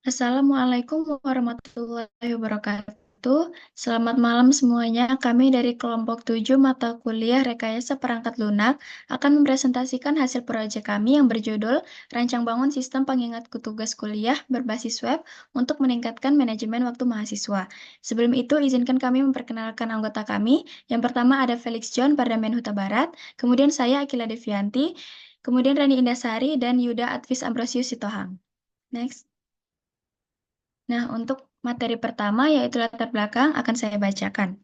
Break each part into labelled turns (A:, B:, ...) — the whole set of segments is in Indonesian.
A: Assalamualaikum warahmatullahi wabarakatuh. Selamat malam semuanya. Kami dari kelompok 7 mata kuliah Rekayasa Perangkat Lunak akan mempresentasikan hasil proyek kami yang berjudul Rancang Bangun Sistem Pengingat Tugas Kuliah Berbasis Web untuk Meningkatkan Manajemen Waktu Mahasiswa. Sebelum itu, izinkan kami memperkenalkan anggota kami. Yang pertama ada Felix John Pardamen Huta Barat, kemudian saya Akila Devianti, kemudian Rani Indasari, dan Yuda Advis Ambrosius Sitohang. Next. Nah, untuk materi pertama yaitu latar belakang akan saya bacakan.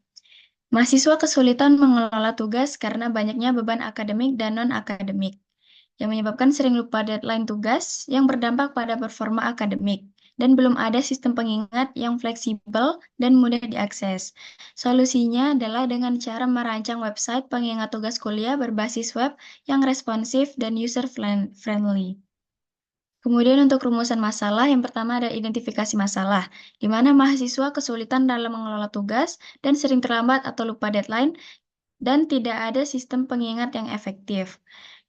A: Mahasiswa kesulitan mengelola tugas karena banyaknya beban akademik dan non-akademik, yang menyebabkan sering lupa deadline tugas yang berdampak pada performa akademik, dan belum ada sistem pengingat yang fleksibel dan mudah diakses. Solusinya adalah dengan cara merancang website pengingat tugas kuliah berbasis web yang responsif dan user-friendly. Kemudian untuk rumusan masalah, yang pertama ada identifikasi masalah, di mana mahasiswa kesulitan dalam mengelola tugas dan sering terlambat atau lupa deadline, dan tidak ada sistem pengingat yang efektif.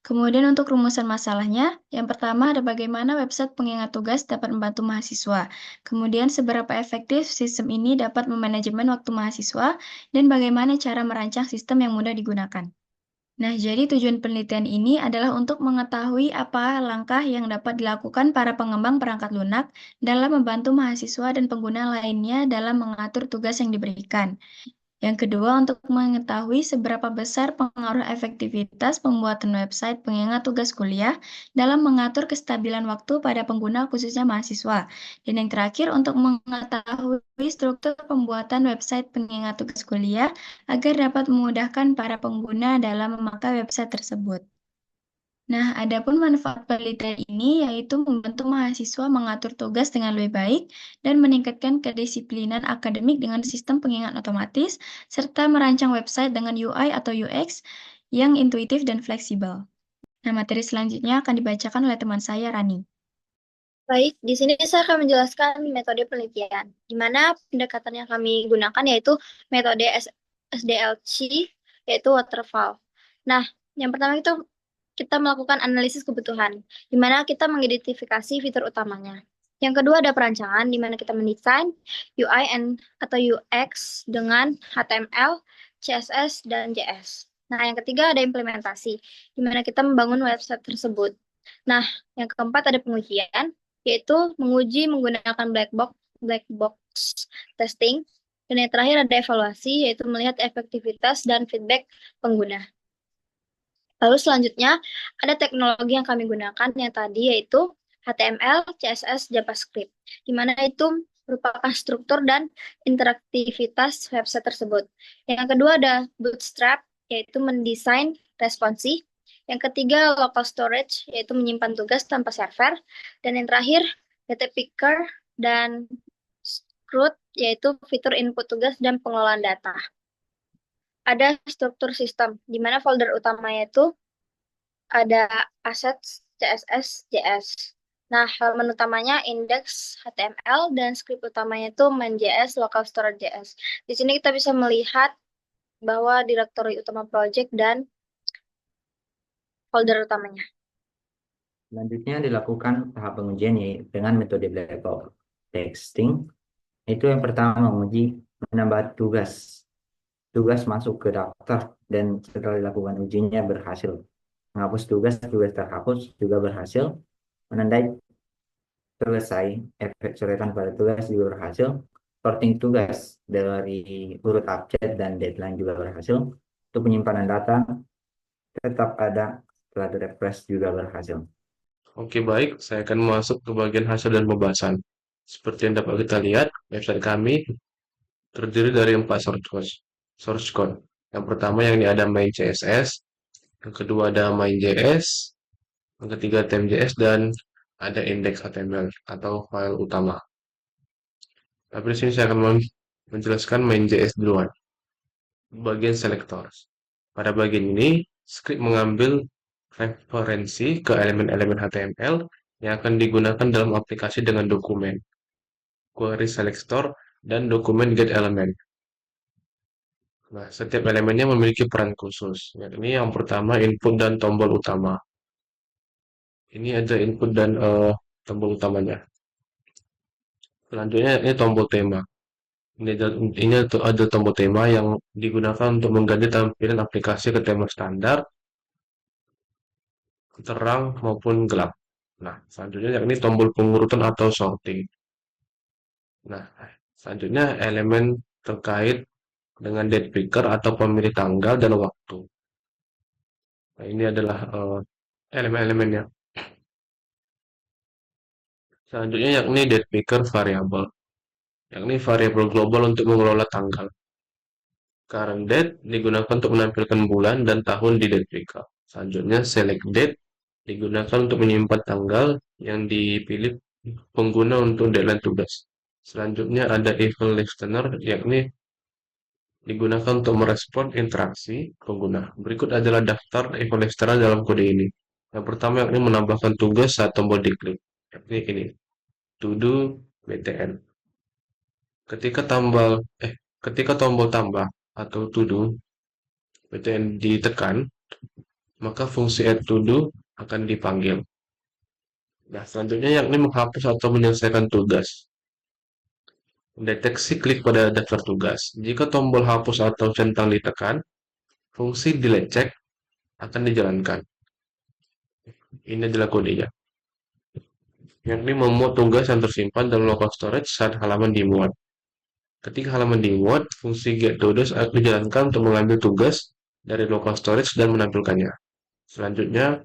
A: Kemudian untuk rumusan masalahnya, yang pertama ada bagaimana website pengingat tugas dapat membantu mahasiswa. Kemudian seberapa efektif sistem ini dapat memanajemen waktu mahasiswa, dan bagaimana cara merancang sistem yang mudah digunakan. Nah, jadi tujuan penelitian ini adalah untuk mengetahui apa langkah yang dapat dilakukan para pengembang perangkat lunak dalam membantu mahasiswa dan pengguna lainnya dalam mengatur tugas yang diberikan. Yang kedua, untuk mengetahui seberapa besar pengaruh efektivitas pembuatan website pengingat tugas kuliah dalam mengatur kestabilan waktu pada pengguna, khususnya mahasiswa. Dan yang terakhir, untuk mengetahui struktur pembuatan website pengingat tugas kuliah agar dapat memudahkan para pengguna dalam memakai website tersebut. Nah, adapun manfaat penelitian ini yaitu membantu mahasiswa mengatur tugas dengan lebih baik dan meningkatkan kedisiplinan akademik dengan sistem pengingat otomatis, serta merancang website dengan UI atau UX yang intuitif dan fleksibel. Nah, materi selanjutnya akan dibacakan oleh teman saya, Rani.
B: Baik, di sini saya akan menjelaskan metode penelitian, di mana pendekatan yang kami gunakan yaitu metode SDLC, yaitu waterfall. Nah, yang pertama itu kita melakukan analisis kebutuhan, di mana kita mengidentifikasi fitur utamanya. Yang kedua ada perancangan, di mana kita mendesain UI atau UX dengan HTML, CSS, dan JS. Nah, yang ketiga ada implementasi, di mana kita membangun website tersebut. Nah, yang keempat ada pengujian, yaitu menguji menggunakan black box testing. Dan yang terakhir ada evaluasi, yaitu melihat efektivitas dan feedback pengguna. Lalu selanjutnya ada teknologi yang kami gunakan yang tadi yaitu HTML, CSS, JavaScript, di mana itu merupakan struktur dan interaktivitas website tersebut. Yang kedua ada Bootstrap, yaitu mendesain responsi. Yang ketiga local storage, yaitu menyimpan tugas tanpa server. Dan yang terakhir data picker dan Script, yaitu fitur input tugas dan pengelolaan data. Ada struktur sistem, di mana folder utamanya itu ada assets CSS, JS. Nah, halaman utamanya index HTML dan script utamanya itu main.js, local storage JS. Di sini kita bisa melihat bahwa direktori utama project dan folder utamanya.
C: Selanjutnya dilakukan tahap pengujian yaitu dengan metode black box testing. Itu yang pertama menguji menambah tugas. Tugas masuk ke daftar dan setelah dilakukan ujinya berhasil. Menghapus tugas, tugas terhapus juga berhasil. Menandai selesai, efek coretan pada tugas juga berhasil. Sorting tugas dari urut abjad dan deadline juga berhasil. Untuk penyimpanan data tetap ada setelah refresh juga berhasil.
D: Oke, baik. Saya akan masuk ke bagian hasil dan pembahasan. Seperti yang dapat kita lihat, website kami terdiri dari 4 source code. Source code. Yang pertama yang ini ada main CSS, yang kedua ada main.js, yang ketiga theme.js, dan ada index HTML atau file utama. Tapi di sini saya akan menjelaskan main.js duluan. Bagian selector. Pada bagian ini, script mengambil referensi ke elemen-elemen HTML yang akan digunakan dalam aplikasi dengan dokumen, query selector, dan dokumen get element. Nah, setiap elemennya memiliki peran khusus. Ini yang pertama input dan tombol utama. Ini ada input dan tombol utamanya. Selanjutnya ini tombol tema. Ini ada tombol tema yang digunakan untuk mengganti tampilan aplikasi ke tema standar, terang maupun gelap. Nah, selanjutnya yakni tombol pengurutan atau sorting. Nah, selanjutnya elemen terkait dengan date picker atau pemilih tanggal dan waktu. Nah, ini adalah elemen-elemennya. Selanjutnya yakni date picker variable, yakni variabel global untuk mengelola tanggal. Current date digunakan untuk menampilkan bulan dan tahun di date picker. Selanjutnya select date digunakan untuk menyimpan tanggal yang dipilih pengguna untuk deadline tugas. Selanjutnya ada event listener, yakni digunakan untuk merespon interaksi pengguna. Berikut adalah daftar event listener dalam kode ini. Yang pertama yakni menambahkan tugas saat tombol diklik, yakni ini, to do btn. Ketika tambal ketika tombol tambah atau to do btn ditekan, maka fungsi add to do akan dipanggil. Nah, selanjutnya yakni menghapus atau menyelesaikan tugas. Deteksi klik pada daftar tugas. Jika tombol hapus atau centang ditekan, fungsi delete check akan dijalankan. Ini adalah kodenya. Yakni memuat tugas yang tersimpan dalam local storage saat halaman dimuat. Ketika halaman dimuat, fungsi get to-dos akan dijalankan untuk mengambil tugas dari local storage dan menampilkannya. Selanjutnya,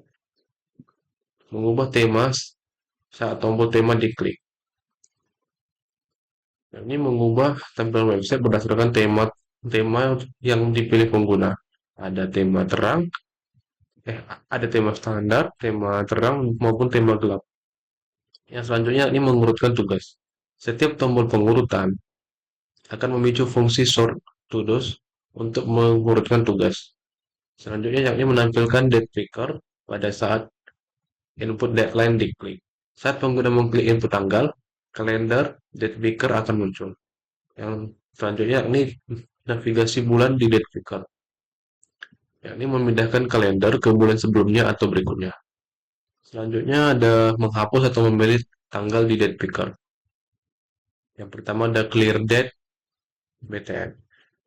D: mengubah tema saat tombol tema diklik. Ini mengubah tampilan website berdasarkan tema yang dipilih pengguna. Ada tema terang, ada tema standar, tema terang maupun tema gelap. Yang selanjutnya ini mengurutkan tugas. Setiap tombol pengurutan akan memicu fungsi sort to dos untuk mengurutkan tugas. Selanjutnya yakni menampilkan date picker pada saat input deadline diklik. Saat pengguna mengklik input tanggal, kalender date picker akan muncul. Yang selanjutnya yakni navigasi bulan di date picker, yakni memindahkan kalender ke bulan sebelumnya atau berikutnya. Selanjutnya ada menghapus atau memilih tanggal di date picker. Yang pertama ada clear date btn,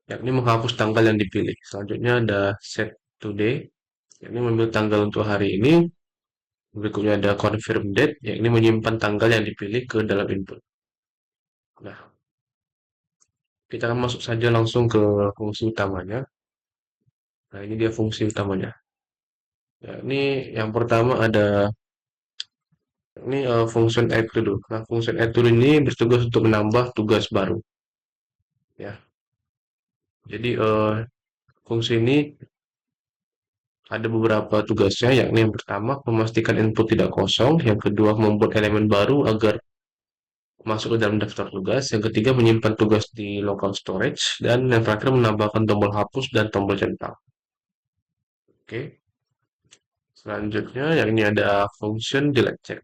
D: yakni menghapus tanggal yang dipilih. Selanjutnya ada set today, yakni memilih tanggal untuk hari ini. Berikutnya ada confirm date, yakni menyimpan tanggal yang dipilih ke dalam input. Nah, kita akan masuk saja langsung ke fungsi utamanya. Nah, ini dia fungsi utamanya. Ya, ini yang pertama ada ini function add to do. Nah, function add to do ini bertugas untuk menambah tugas baru. Ya, jadi fungsi ini ada beberapa tugasnya, yakni yang pertama memastikan input tidak kosong, yang kedua membuat elemen baru agar masuk ke dalam daftar tugas, yang ketiga menyimpan tugas di local storage, dan yang terakhir menambahkan tombol hapus dan tombol centang. Oke, selanjutnya yang ini ada function delete check.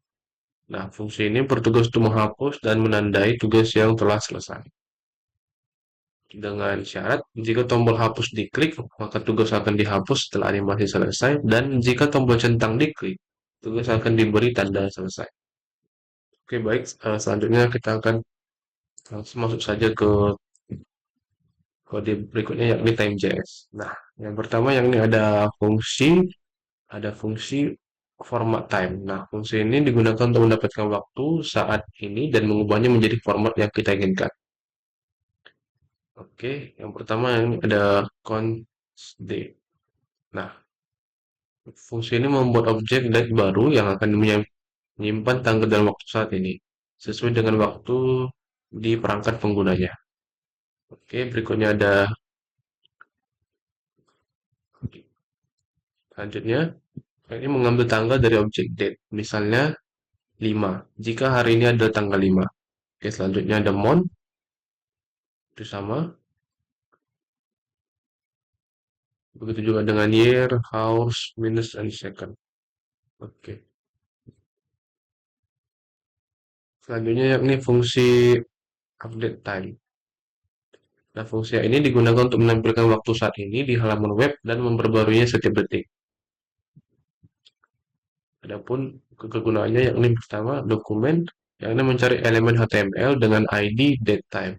D: Nah, fungsi ini bertugas untuk menghapus dan menandai tugas yang telah selesai. Dengan syarat, jika tombol hapus diklik, maka tugas akan dihapus setelah animasi selesai, dan jika tombol centang diklik, tugas akan diberi tanda selesai. Oke, baik. Selanjutnya kita akan langsung masuk saja ke kode berikutnya, yakni time.js. Nah, yang pertama yang ini ada fungsi format time. Nah, fungsi ini digunakan untuk mendapatkan waktu saat ini dan mengubahnya menjadi format yang kita inginkan. Oke, yang pertama ini ada const date. Nah, fungsi ini membuat objek date baru yang akan menyimpan tanggal dan waktu saat ini, sesuai dengan waktu di perangkat penggunanya. Oke, berikutnya ada selanjutnya, ini mengambil tanggal dari objek date. Misalnya 5, jika hari ini ada tanggal 5. Oke, selanjutnya ada month, itu sama. Begitu juga dengan year, hours, minutes, and second. Oke. Selanjutnya yakni fungsi update time. Nah, fungsi ini digunakan untuk menampilkan waktu saat ini di halaman web dan memperbaruinya setiap detik. Adapun kegunaannya yakni pertama dokumen, yang ini mencari elemen HTML dengan ID datetime.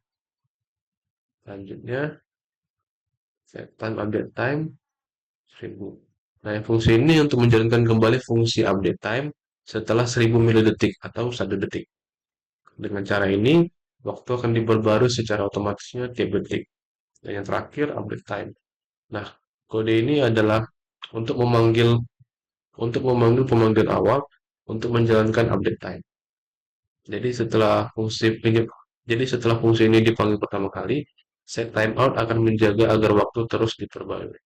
D: Selanjutnya, set time update time 1000. Nah, fungsi ini untuk menjalankan kembali fungsi update time setelah 1000 milidetik atau 1 detik. Dengan cara ini, waktu akan diperbarui secara otomatisnya tiap detik. Dan yang terakhir, update time. Nah, kode ini adalah untuk memanggil pemanggil awal untuk menjalankan update time. Jadi setelah fungsi ini dipanggil pertama kali, set timeout akan menjaga agar waktu terus diperbarui.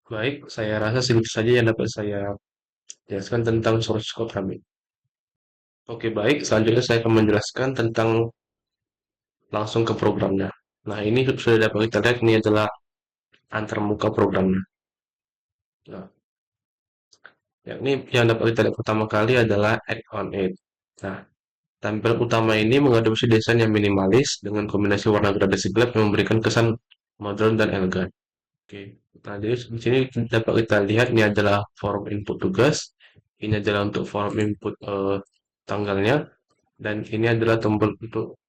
D: Baik, saya rasa segitu saja yang dapat saya jelaskan tentang source code kami. Oke, baik. Selanjutnya saya akan menjelaskan tentang langsung ke programnya. Nah, ini sudah dapat kita lihat, ini adalah antarmuka programnya. Nah, yang dapat kita lihat pertama kali adalah add on it. Nah, tampilan utama ini mengadopsi desain yang minimalis dengan kombinasi warna gradasi gelap yang memberikan kesan modern dan elegan. Oke. Nah, jadi di sini dapat kita lihat ini adalah form input tugas, ini adalah untuk form input tanggalnya, dan ini adalah tombol untuk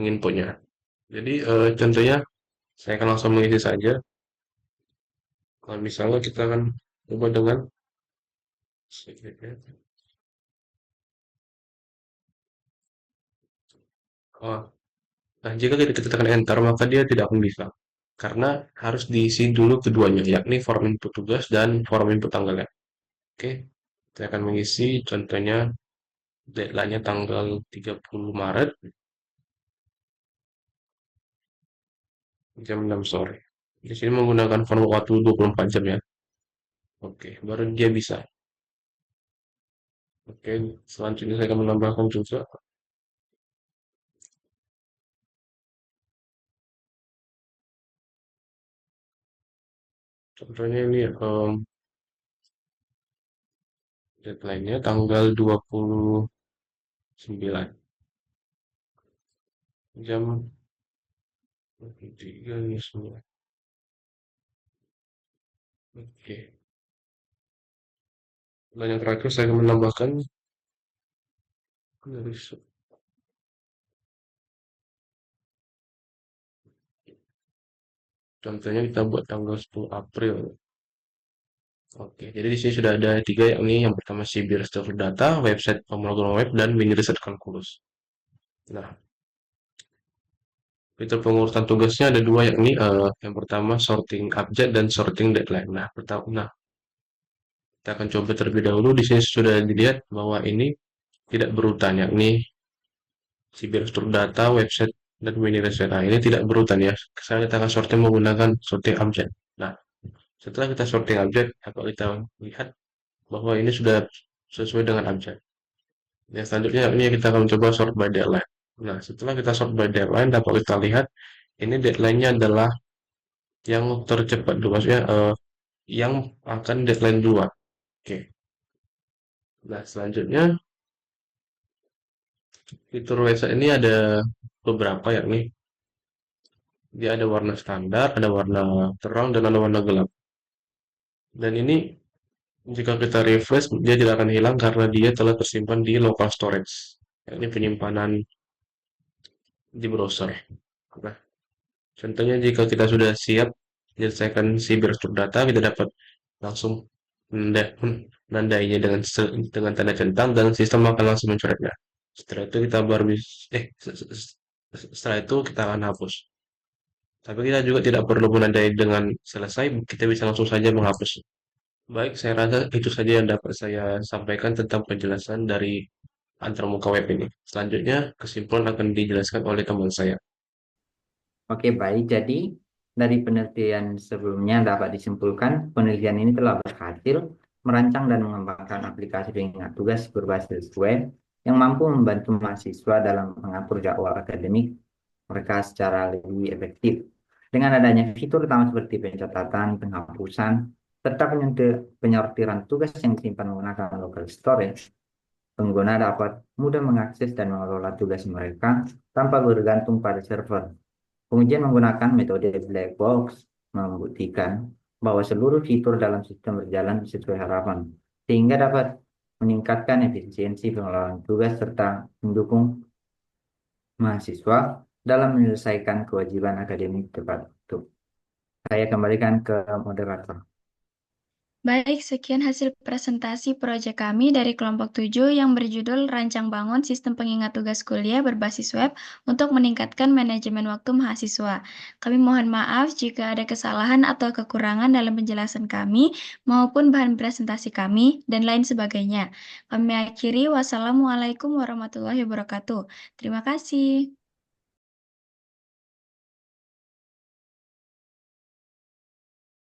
D: inputnya. Jadi contohnya saya akan langsung mengisi saja. Kalau misalnya kita akan coba dengan oh, nah, jika kita tekan enter, maka dia tidak akan bisa. Karena harus diisi dulu keduanya, yakni form input tugas dan form input tanggalnya. Oke, saya akan mengisi contohnya deadline-nya tanggal 30 Maret jam 6 sore. Di sini menggunakan form waktu 24 jam ya. Oke, baru dia bisa. Oke, selanjutnya saya akan menambahkan juga. Contohnya ini deadline-nya tanggal 29 jam 3 ini semua. Oke. Dan yang terakhir saya akan menambahkan dari contohnya kita buat tanggal 10 April. Oke, jadi di sini sudah ada tiga, yakni yang pertama Sibir Store Data, website pemrograman web, dan mini research calculus. Nah, fitur pengurusan tugasnya ada dua, yakni yang pertama sorting abjad dan sorting deadline. Nah, kita akan coba terlebih dahulu. Di sini sudah dilihat bahwa ini tidak berurutan, yakni Sibir Store Data, website, dan mini research. Nah, ini tidak berurutan ya. Sekarang kita akan sorting menggunakan sorting abjad. Nah, setelah kita sorting abjad, dapat kita lihat bahwa ini sudah sesuai dengan abjad. Yang selanjutnya ini kita akan mencoba sort by deadline. Nah, setelah kita sort by deadline, dapat kita lihat ini deadline-nya adalah yang tercepat dulu, maksudnya yang akan deadline duluan. Oke. Nah, selanjutnya fitur website ini ada beberapa, yakni dia ada warna standar, ada warna terang, dan ada warna gelap. Dan ini jika kita refresh, dia tidak akan hilang karena dia telah tersimpan di local storage, yakni penyimpanan di browser. Nah, contohnya jika kita sudah siap menyelesaikan si berstruktur data, kita dapat langsung menandainya dengan tanda centang dan sistem akan langsung mencoretnya. Setelah itu kita baru setelah itu kita akan hapus. Tapi kita juga tidak perlu menandai dengan selesai, kita bisa langsung saja menghapus. Baik, saya rasa itu saja yang dapat saya sampaikan tentang penjelasan dari antarmuka web ini. Selanjutnya, kesimpulan akan dijelaskan oleh teman saya.
C: Oke, baik. Jadi dari penelitian sebelumnya dapat disimpulkan penelitian ini telah berhasil merancang dan mengembangkan aplikasi pengingat tugas berbasis web yang mampu membantu mahasiswa dalam mengatur jadwal akademik mereka secara lebih efektif. Dengan adanya fitur utama seperti pencatatan, penghapusan, serta penyortiran tugas yang disimpan menggunakan local storage, pengguna dapat mudah mengakses dan mengelola tugas mereka tanpa bergantung pada server. Pengujian menggunakan metode black box membuktikan bahwa seluruh fitur dalam sistem berjalan sesuai harapan, sehingga dapat meningkatkan efisiensi pengelolaan tugas serta mendukung mahasiswa dalam menyelesaikan kewajiban akademik tepat waktu. Saya kembalikan ke moderator.
A: Baik, sekian hasil presentasi proyek kami dari kelompok 7 yang berjudul Rancang Bangun Sistem Pengingat Tugas Kuliah Berbasis Web untuk Meningkatkan Manajemen Waktu Mahasiswa. Kami mohon maaf jika ada kesalahan atau kekurangan dalam penjelasan kami maupun bahan presentasi kami dan lain sebagainya. Kami akhiri, wassalamualaikum warahmatullahi wabarakatuh. Terima kasih.